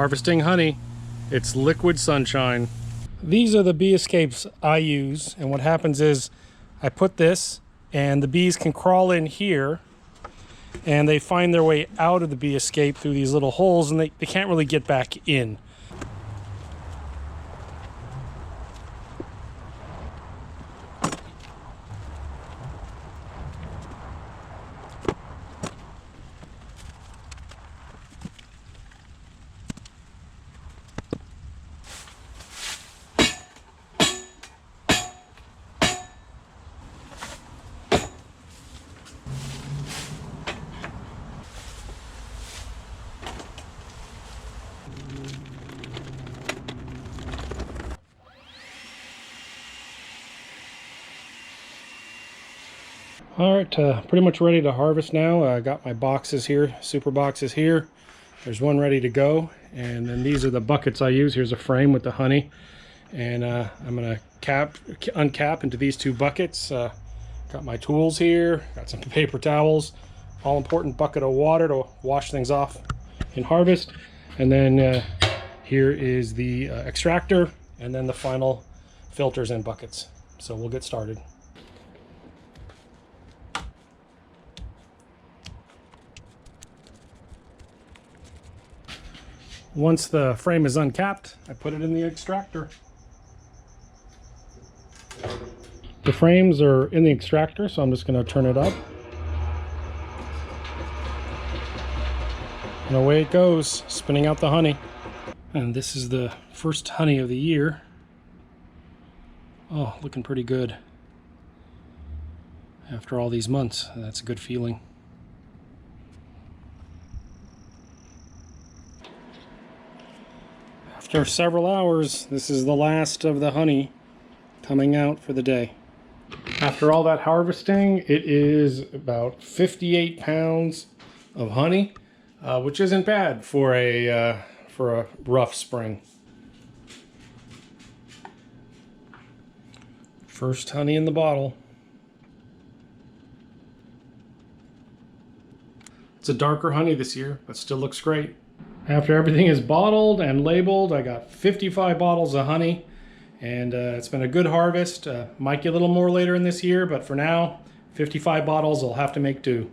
harvesting honey. It's liquid sunshine. These are the bee escapes I use, and what happens is I put this and the bees can crawl in here and they find their way out of the bee escape through these little holes, and they can't really get back in. All right, pretty much ready to harvest now. I got my boxes here, super boxes here. There's one ready to go, and then these are the buckets I use. Here's a frame with the honey, and I'm gonna uncap into these two buckets. Got my tools here, got some paper towels, all important bucket of water to wash things off in harvest, and then here is the extractor, and then the final filters and buckets. So we'll get started. Once the frame is uncapped, I put it in the extractor. The frames are in the extractor, so I'm just going to turn it up. And away it goes, spinning out the honey. And this is the first honey of the year. Oh, looking pretty good. After all these months, that's a good feeling. After several hours, this is the last of the honey coming out for the day. After all that harvesting, it is about 58 pounds of honey, which isn't bad for a rough spring. First honey in the bottle. It's a darker honey this year, but still looks great. After everything is bottled and labeled, I got 55 bottles of honey, and it's been a good harvest. Might get a little more later in this year, but for now, 55 bottles will have to make do.